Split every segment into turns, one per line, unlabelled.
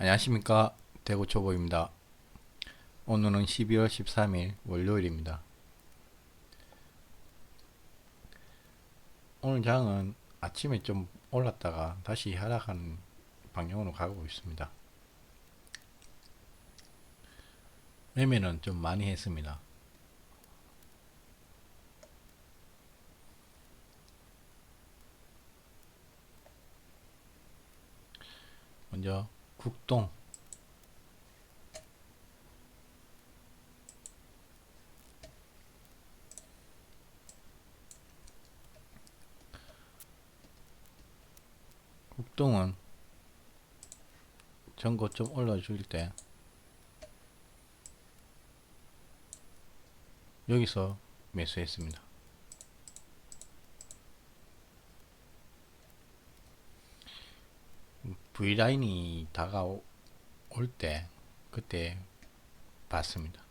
안녕하십니까, 대구초보입니다. 오늘은 12월 13일 월요일입니다. 오늘 장은 아침에 좀 올랐다가 다시 하락하는 방향으로 가고 있습니다. 매매는 좀 많이 했습니다. 먼저 국동, 국동은 전고 좀 올라줄 때 여기서 매수했습니다. V라인이 다가올 때 그때 봤습니다.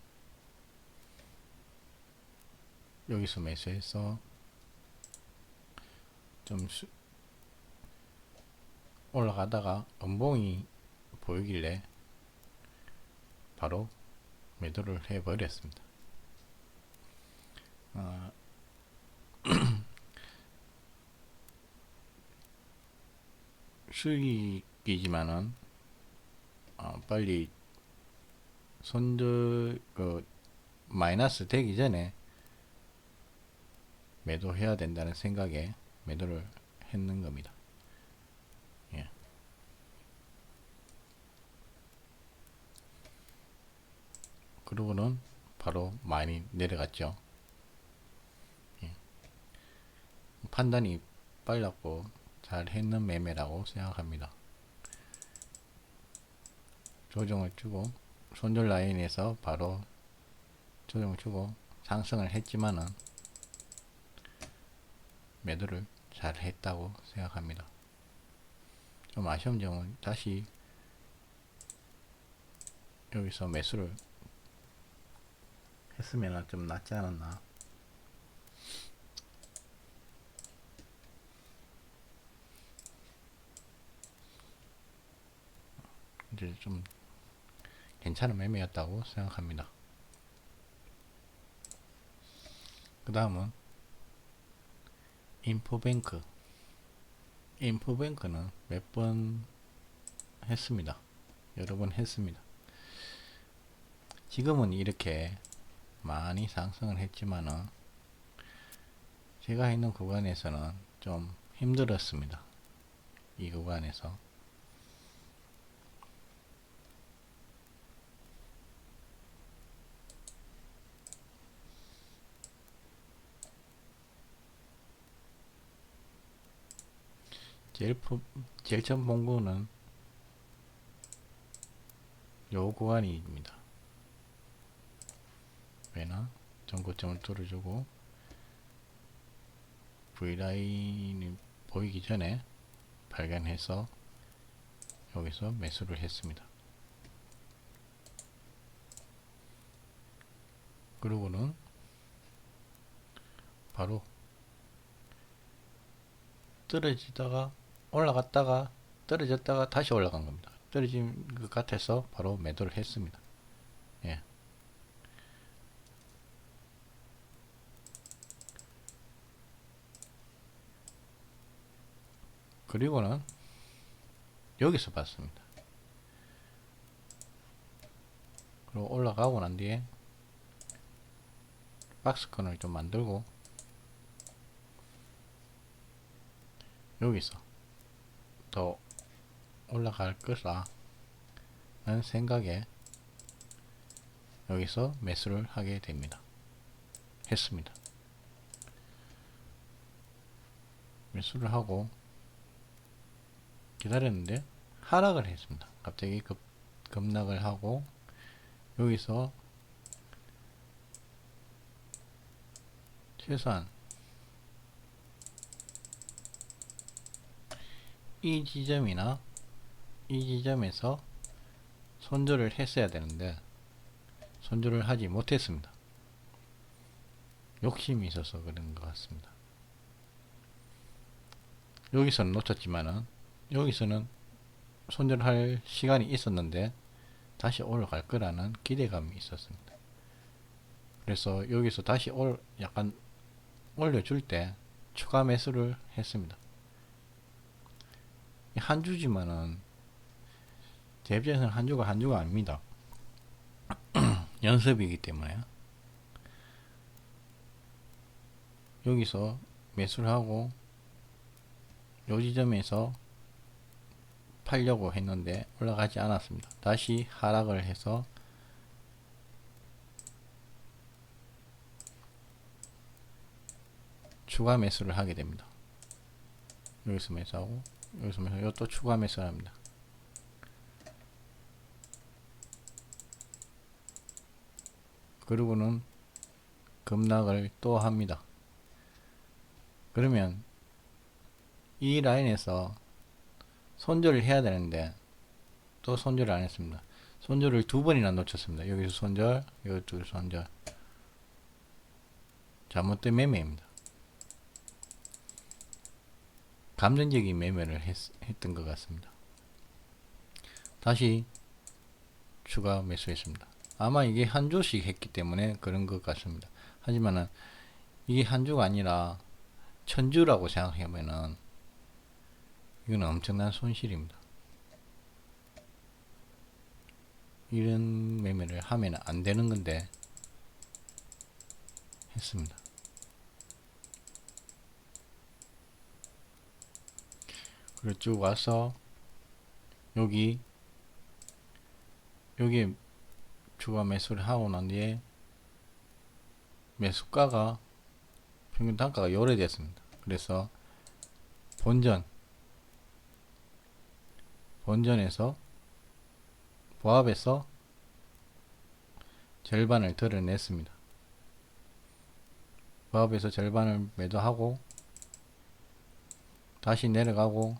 여기서 매수해서 좀 올라가다가 음봉이 보이길래 바로 매도를 해버렸습니다. 수익이지만은 빨리 손절 마이너스 되기 전에 매도해야 된다는 생각에 매도를 했는 겁니다. 예. 그러고는 바로 많이 내려갔죠. 예. 판단이 빨랐고 잘 했는 매매라고 생각합니다. 조정을 주고 손절 라인에서 바로 조정을 주고 상승을 했지만은 매도를 잘 했다고 생각합니다. 좀 아쉬운 점은 다시 여기서 매수를 했으면 좀 낫지 않았나. 이제 좀 괜찮은 매매였다고 생각합니다. 그 다음은 인포뱅크. 인포뱅크는 몇 번 했습니다. 여러 번 했습니다. 지금은 이렇게 많이 상승을 했지만은 제가 있는 구간에서는 좀 힘들었습니다. 이 구간에서 제일 처음 본 거는 요 구간입니다. 매나 전고점을 뚫어주고 V라인이 보이기 전에 발견해서 여기서 매수를 했습니다. 그리고는 바로 떨어지다가 올라갔다가 떨어졌다가 다시 올라간 겁니다. 떨어진 것 같아서 바로 매도를 했습니다. 예. 그리고는 여기서 봤습니다. 그리고 올라가고 난 뒤에 박스권을 좀 만들고 여기서 더 올라갈 거라는 생각에 여기서 매수를 하게 됩니다. 했습니다. 매수를 하고 기다렸는데 하락을 했습니다. 갑자기 급락을 하고 여기서 최소한 이 지점이나 이 지점에서 손절을 했어야 되는데 손절을 하지 못했습니다. 욕심이 있어서 그런 것 같습니다. 여기서는 놓쳤지만은 여기서는 손절할 시간이 있었는데 다시 올라갈 거라는 기대감이 있었습니다. 그래서 여기서 다시 약간 올려줄 때 추가 매수를 했습니다. 한 주지만은 제 입장에서는 한 주가 아닙니다. 연습이기 때문에 여기서 매수를 하고 요 지점에서 팔려고 했는데 올라가지 않았습니다. 다시 하락을 해서 추가 매수를 하게 됩니다. 여기서 매수하고 여기서 매수하고 또 추가 매수를 합니다. 그리고는 급락을 또 합니다. 그러면 이 라인에서 손절을 해야 되는데 또 손절을 안 했습니다. 손절을 두 번이나 놓쳤습니다. 여기서 손절, 여기서 손절. 잘못된 매매입니다. 감정적인 매매를 했던 것 같습니다. 다시 추가 매수했습니다. 아마 이게 한 주씩 했기 때문에 그런 것 같습니다. 하지만은 이게 한 주가 아니라 1000주라고 생각하면은 이건 엄청난 손실입니다. 이런 매매를 하면 안 되는 건데 했습니다. 그리고 쭉 와서 여기에 추가 매수를 하고 난 뒤에 매수가가 평균 단가가 요래됐습니다. 그래서 본전에서 보합에서 절반을 드러냈습니다. 보합에서 절반을 매도하고 다시 내려가고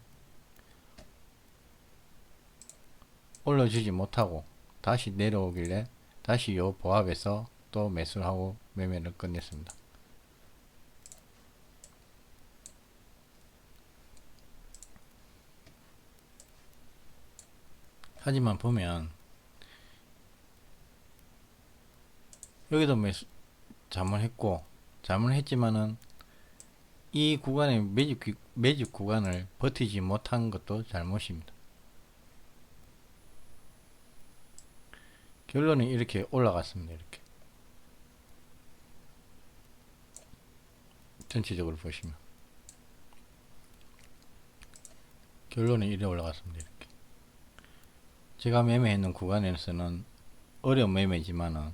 올려주지 못하고 다시 내려오길래 다시 요 보합에서 또 매수를 하고 매매를 끝냈습니다. 하지만 보면 여기도 자문했지만은 이 구간의 매집 구간을 버티지 못한 것도 잘못입니다. 결론은 이렇게 올라갔습니다. 이렇게 전체적으로 보시면 결론은 이렇게 올라갔습니다. 이렇게 제가 매매했는 구간에서는 어려운 매매지만은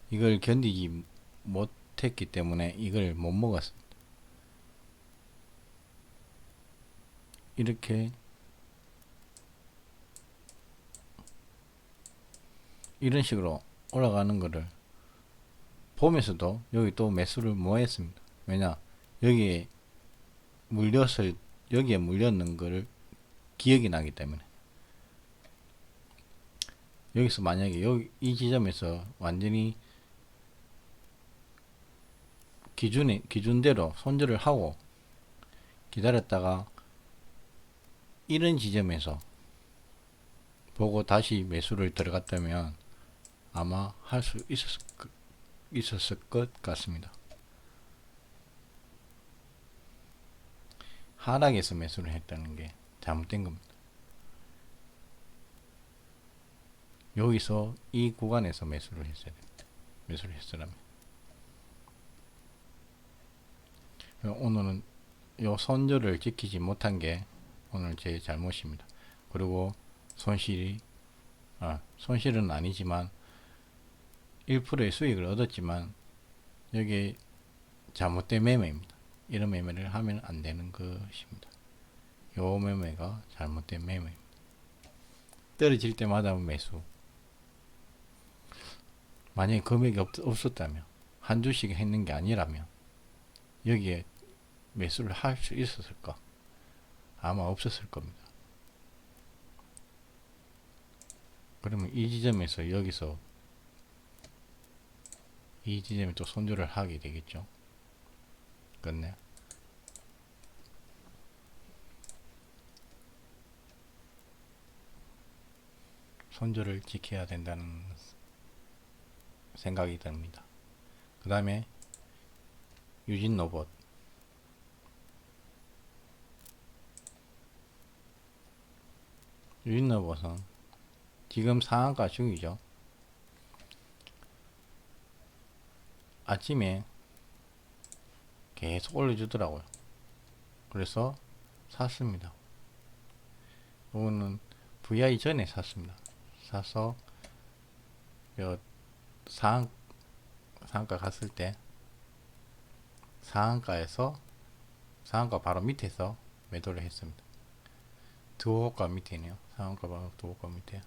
이걸 견디지 못했기 때문에 이걸 못 먹었습니다. 이렇게 이런 식으로 올라가는 거를 보면서도 여기 또 매수를 못 했습니다. 왜냐, 여기에 물렸는 거를 기억이 나기 때문에. 여기서 만약에 이 지점에서 완전히 기준대로 손절을 하고 기다렸다가 이런 지점에서 보고 다시 매수를 들어갔다면 아마 할 수 있었을 것 같습니다. 하락에서 매수를 했다는 게 잘못된 겁니다. 여기서 이 구간에서 매수를 했어야 됩니다. 매수를 했으라면. 오늘은 요 손절을 지키지 못한 게 오늘 제 잘못입니다. 그리고 손실은 아니지만 1%의 수익을 얻었지만 여기 잘못된 매매입니다. 이런 매매를 하면 안 되는 것입니다. 요 매매가 잘못된 매매입니다. 떨어질 때마다 매수. 만약에 금액이 없었다면, 한 주씩 했는 게 아니라면 여기에 매수를 할 수 있었을까? 아마 없었을 겁니다. 그러면 이 지점에서 여기서 이 지점에 또 손절을 하게 되겠죠. 끝내. 손절을 지켜야 된다는 생각이 듭니다. 그 다음에 유진 로봇. 유진 로봇은 지금 상한가 중이죠. 아침에 계속 올려주더라고요. 그래서 샀습니다. 이거는 VI 전에 샀습니다. 사서 상한가 갔을 때 상한가 바로 밑에서 매도를 했습니다. 두호가 밑에네요. 상한가 바로 두호가 밑에.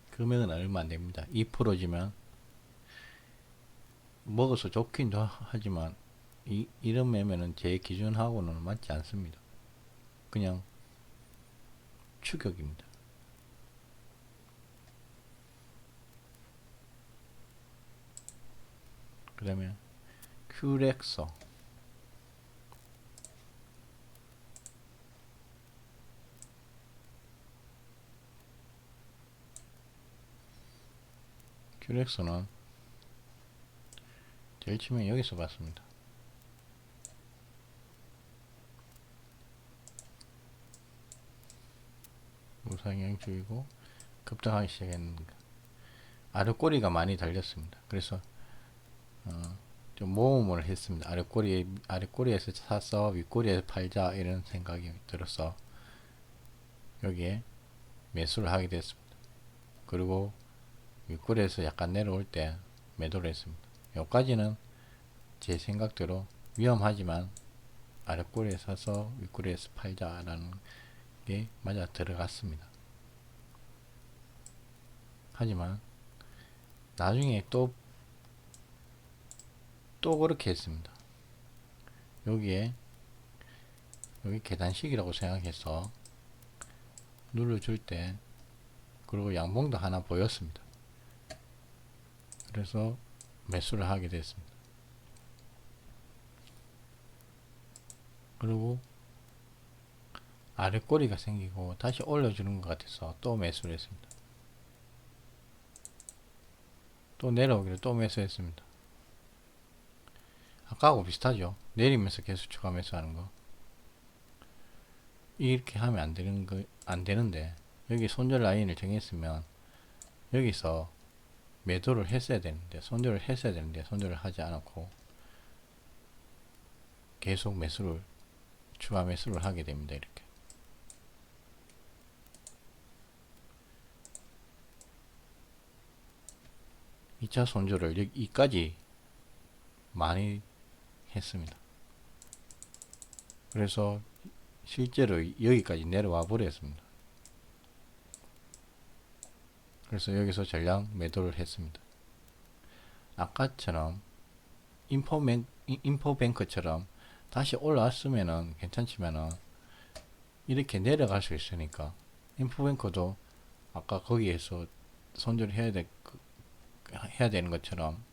금액은 얼마 안 됩니다. 2%지만 먹어서 좋긴 하지만 이런 매매는 제 기준하고는 맞지 않습니다. 그냥 추격입니다. 그 다음에 큐렉서. 큐렉서는 제일 처음에 여기서 봤습니다. 우상향주이고 급등하기 시작했는데 아랫꼬리가 많이 달렸습니다. 그래서 좀 모험을 했습니다. 아랫꼬리에서 사서 윗꼬리에서 팔자 이런 생각이 들어서 여기에 매수를 하게 됐습니다. 그리고 윗꼬리에서 약간 내려올 때 매도를 했습니다. 여기까지는 제 생각대로 위험하지만 아랫꼬리에 사서 윗꼬리에서 팔자라는 게 맞아 들어갔습니다. 하지만 나중에 또 그렇게 했습니다. 여기 계단식이라고 생각해서 눌러줄 때 그리고 양봉도 하나 보였습니다. 그래서 매수를 하게 됐습니다. 그리고 아랫꼬리가 생기고 다시 올려주는 것 같아서 또 매수를 했습니다. 또 내려오기를 또 매수했습니다. 아까하고 비슷하죠. 내리면서 계속 추가 매수하는 거. 이렇게 하면 안 되는데 여기 손절 라인을 정했으면 여기서 매도를 했어야 되는데 손절을 하지 않았고 계속 추가 매수를 하게 됩니다. 이렇게. 이 차 손절을 여기까지 많이 했습니다. 그래서 실제로 여기까지 내려와 버렸습니다. 그래서 여기서 전량 매도를 했습니다. 아까처럼 인포뱅크처럼 다시 올라왔으면은 괜찮지만은 이렇게 내려갈 수 있으니까 인포뱅크도 아까 거기에서 손절을 해야 되는 것처럼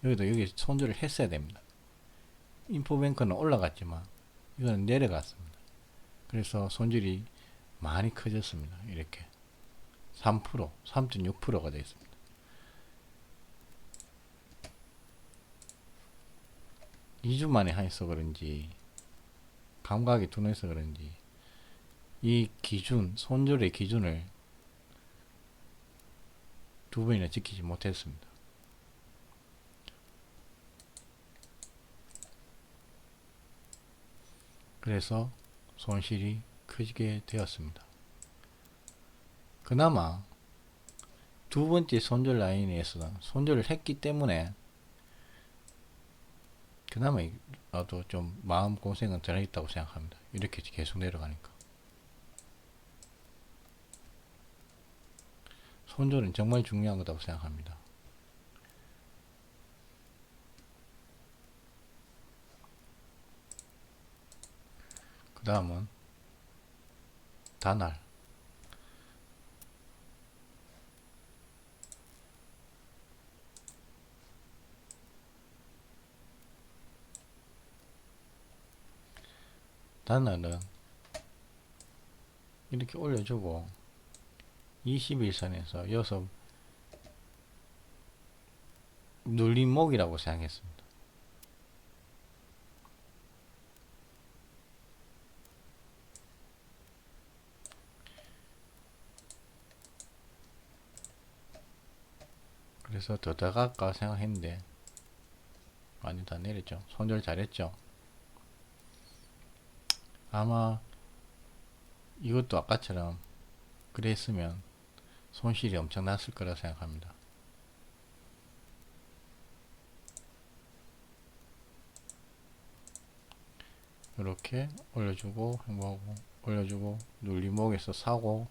여기 손절을 했어야 됩니다. 인포뱅크는 올라갔지만 이거는 내려갔습니다. 그래서 손절이 많이 커졌습니다. 이렇게 3.6%가 되어 있습니다. 이 주 만에 해서 그런지 감각이 둔해서 그런지 이 손절의 기준을 두 번이나 지키지 못했습니다. 그래서 손실이 크게 되었습니다. 그나마 두 번째 손절 라인에서 손절을 했기 때문에 그나마라도 좀 마음 고생은 덜 했다고 생각합니다. 이렇게 계속 내려가니까. 손절은 정말 중요한 거라고 생각합니다. 그 다음은 다날. 단날은 이렇게 올려주고 21선에서 여기서 눌림목이라고 생각했습니다. 그래서 더 들어갈까 생각했는데 많이 다 내렸죠. 손절 잘했죠. 아마 이것도 아까처럼 그랬으면 손실이 엄청 났을 거라 생각합니다. 이렇게 올려주고 행보하고 올려주고 눌림목에서 사고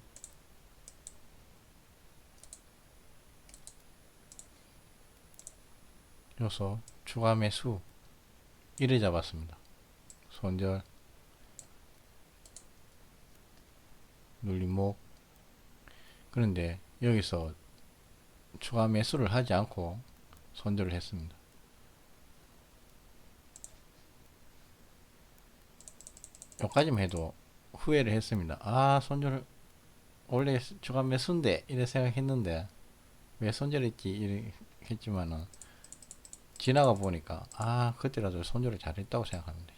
여기서 추가 매수 1을 잡았습니다. 손절 눌림목. 그런데 여기서 추가 매수를 하지 않고 손절을 했습니다. 여기까지만 해도 후회를 했습니다. 아, 손절 원래 추가 매수인데 이래 생각했는데 왜 손절했지 이래 했지만은 지나가 보니까 아, 그때라도 손절을 잘했다고 생각합니다.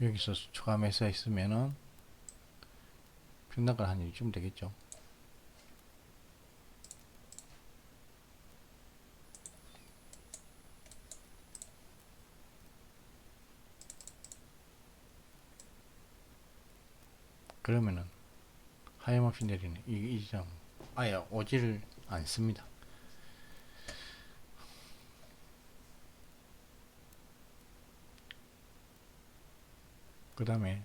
여기서 추가 매수 했으면은 평단가 한 이쯤 되겠죠. 그러면은 하염없이 내리는 이 점 아예 오지를 않습니다. 그 다음에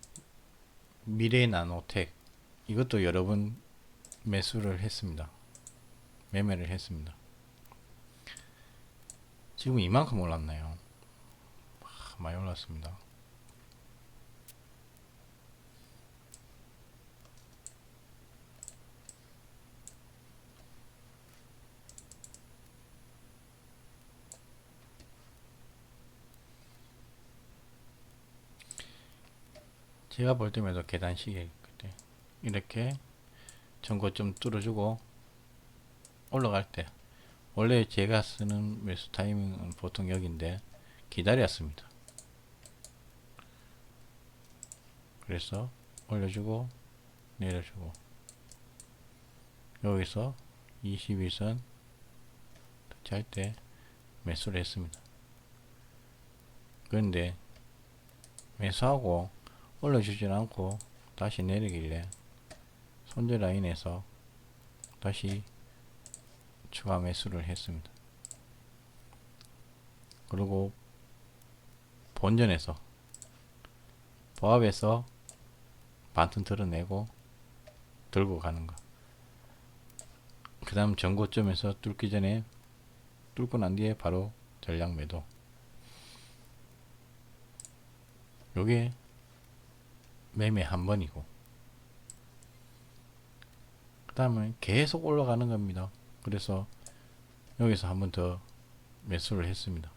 미래나노텍 이것도 여러 번 매수를 했습니다. 매매를 했습니다. 지금 이만큼 올랐나요? 많이 올랐습니다. 제가 볼 때마다 계단식에 이렇게 전고점 뚫어주고 올라갈 때 원래 제가 쓰는 매수 타이밍은 보통 여기인데 기다렸습니다. 그래서 올려주고 내려주고 여기서 21선 터치할 때 매수를 했습니다. 그런데 매수하고 올려주진 않고 다시 내리길래 손절 라인에서 다시 추가 매수를 했습니다. 그리고 본전에서 보합에서 반틈 털어내고 들고 가는 거. 그 다음 전고점에서 뚫기 전에 뚫고 난 뒤에 바로 전량 매도. 요게 매매 한 번이고 그 다음에 계속 올라가는 겁니다. 그래서 여기서 한 번 더 매수를 했습니다.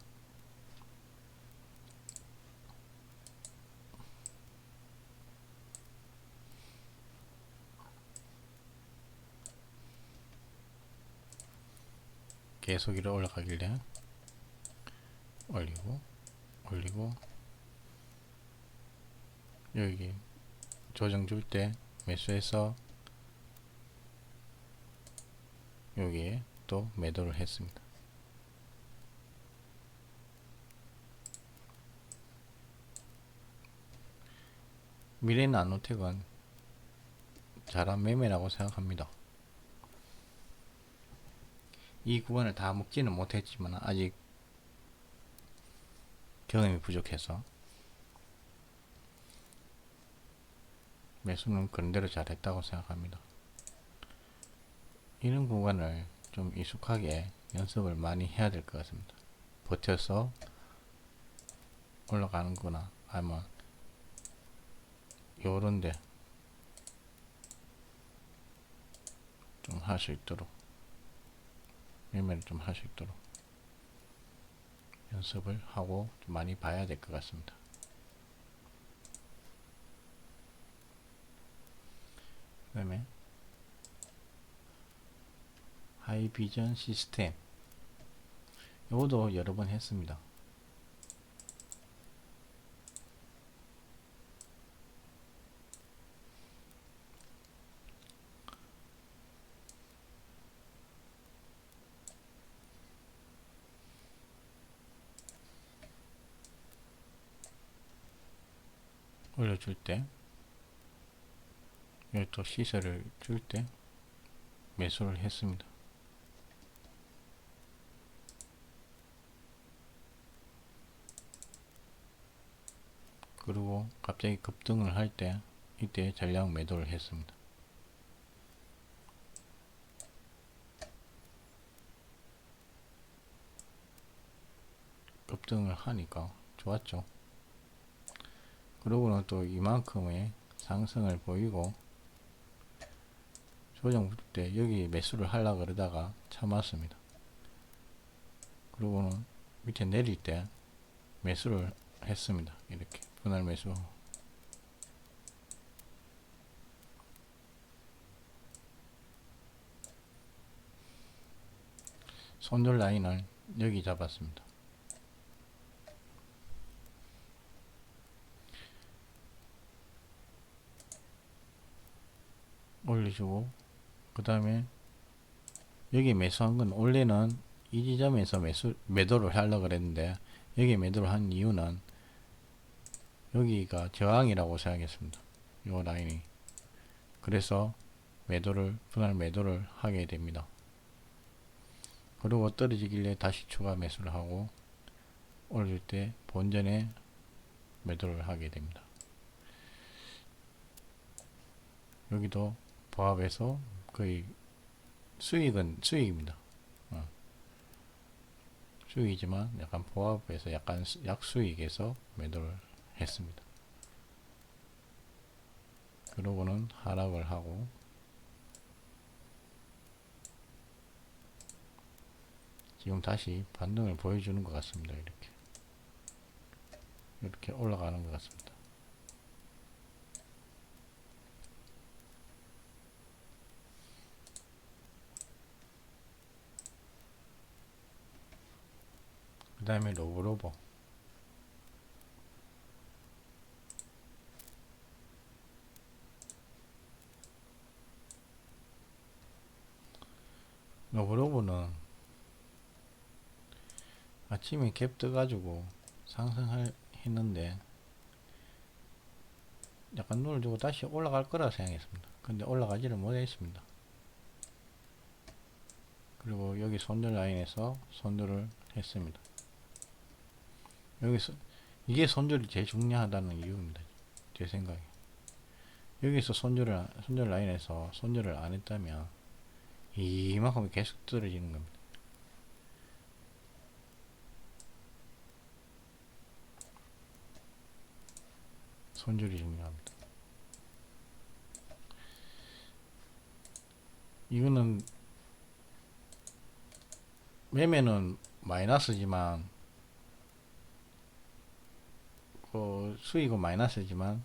계속 이렇게 올라가길래 올리고 올리고 여기 조정 줄 때 매수해서 여기에 또 매도를 했습니다. 미래나노텍은 잘한 매매라고 생각합니다. 이 구간을 다 먹지는 못했지만 아직 경험이 부족해서 매수는 그런대로 잘했다고 생각합니다. 이런 구간을 좀 익숙하게 연습을 많이 해야 될 것 같습니다. 버텨서 올라가는 거나 아니면 요런데 좀 할 수 있도록 매매를 좀 할 수 있도록 연습을 하고 좀 많이 봐야 될 것 같습니다. 그 다음에 하이비전 시스템, 이것도 여러 번 했습니다. 올려줄 때, 여기 또 시세를 줄 때 매수를 했습니다. 그리고 갑자기 급등을 할 때 이때 전량 매도를 했습니다. 급등을 하니까 좋았죠. 그러고는 또 이만큼의 상승을 보이고 조정 붙을 때 여기 매수를 하려고 그러다가 참았습니다. 그러고는 밑에 내릴 때 매수를 했습니다. 이렇게 분할 매수. 손절 라인을 여기 잡았습니다. 올려주고, 그 다음에 여기 매수한 건 원래는 이 지점에서 매도를 하려고 그랬는데 여기 매도를 한 이유는 여기가 저항이라고 생각했습니다. 이 라인이. 그래서 분할 매도를 하게 됩니다. 그리고 떨어지길래 다시 추가 매수를 하고 올릴 때 본전에 매도를 하게 됩니다. 여기도 보합해서 거의 수익은 수익입니다. 수익이지만 약간 보합해서 약간 약수익에서 매도를 했습니다. 그러고는 하락을 하고 지금 다시 반등을 보여주는 것 같습니다. 이렇게 올라가는 것 같습니다. 그 다음에 로브로버. 로브로버는 아침에 갭 떠가지고 상승했는데 약간 눈을 주고 다시 올라갈 거라 생각했습니다. 근데 올라가지를 못했습니다. 그리고 여기 손절 라인에서 손절을 했습니다. 여기서 이게 손절이 제일 중요하다는 이유입니다. 제 생각에. 여기서 손절 라인에서 손절을 안 했다면 이만큼 계속 떨어지는 겁니다. 손절이 중요합니다. 이거는 매매는 마이너스지만 그 수익은 마이너스지만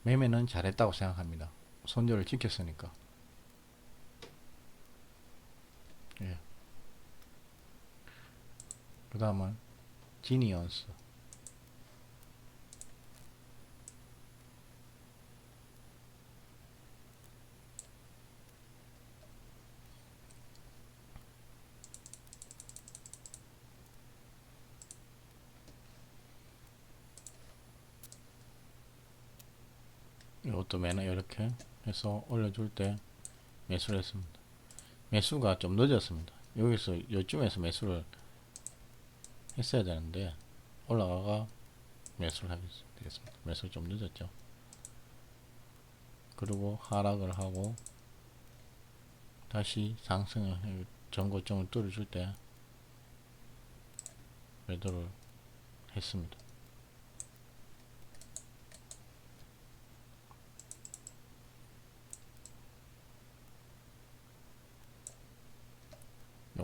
매매는 잘했다고 생각합니다. 손절을 지켰으니까. 예. 그 다음은 지니언스. 이것도 매너 이렇게 해서 올려줄 때 매수를 했습니다. 매수가 좀 늦었습니다. 여기서 요쯤에서 매수를 했어야 되는데 올라가가 매수를 하게 되겠습니다. 매수 좀 늦었죠. 그리고 하락을 하고 다시 상승을 전고점을 뚫어줄 때 매도를 했습니다.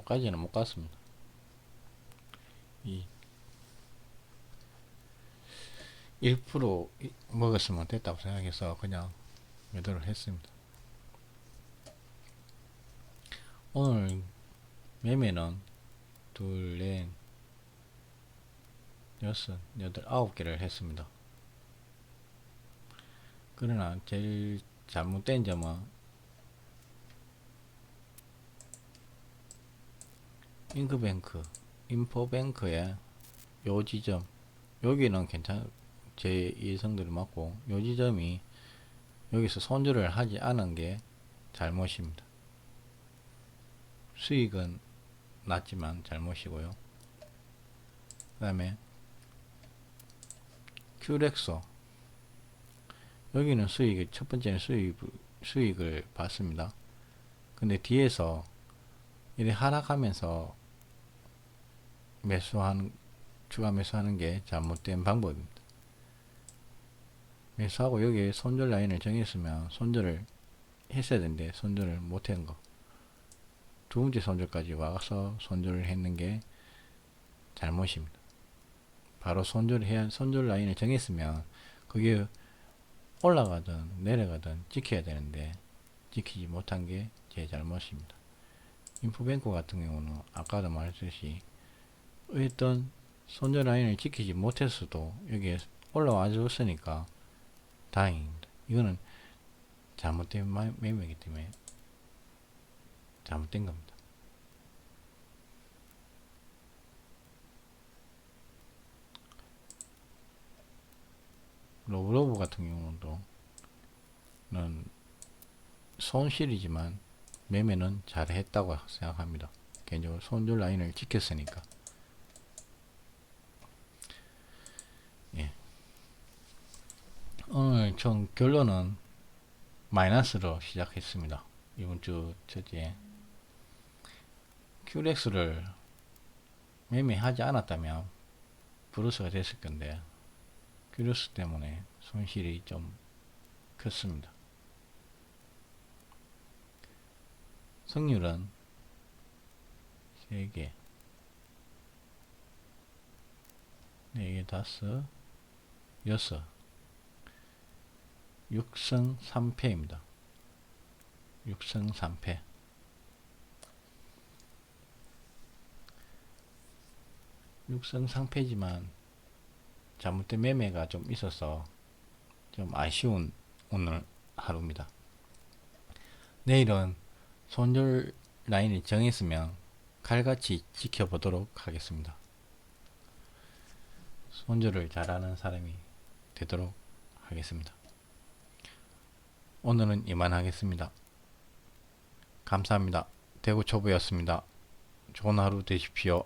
정도까지는 못 갔습니다. 이 1% 먹었으면 됐다고 생각해서 그냥 매도를 했습니다. 오늘 매매는 둘, 넷, 여섯, 여덟, 9개를 했습니다. 그러나 제일 잘못된 점은 잉크뱅크, 인포뱅크의 요 지점, 여기는 제 예상대로 맞고, 요 지점이 여기서 손절을 하지 않은 게 잘못입니다. 수익은 낮지만 잘못이고요. 그 다음에 큐렉소, 여기는 첫 번째는 수익을 봤습니다. 근데 뒤에서 이렇게 하락하면서 추가 매수하는 게 잘못된 방법입니다. 매수하고 여기에 손절 라인을 정했으면 손절을 했어야 되는데 손절을 못한 거, 두 번째 손절까지 와서 손절을 했는 게 잘못입니다. 바로 손절 라인을 정했으면 그게 올라가든 내려가든 지켜야 되는데 지키지 못한 게 제 잘못입니다. 인포뱅크 같은 경우는 아까도 말했듯이 어떤 손절 라인을 지키지 못했어도 여기에 올라와 줬으니까 다행입니다. 이거는 잘못된 매매이기 때문에 잘못된 겁니다. 로브로브 같은 경우는 손실이지만 매매는 잘했다고 생각합니다. 개인적으로 손절 라인을 지켰으니까. 예. 오늘 총 결론은 마이너스로 시작했습니다. 이번 주 첫째, 큐렉스를 매매하지 않았다면 플러스가 됐을 건데 큐렉스 때문에 손실이 좀 컸습니다. 승률은 3개, 4개, 5, 6, 6승 3패입니다. 6승 3패. 육성 상패지만 잘못된 매매가 좀 있어서 좀 아쉬운 오늘 하루입니다. 내일은 손절 라인을 정했으면 칼같이 지켜보도록 하겠습니다. 손절을 잘하는 사람이 되도록 하겠습니다. 오늘은 이만하겠습니다. 감사합니다. 대구초보였습니다. 좋은 하루 되십시오.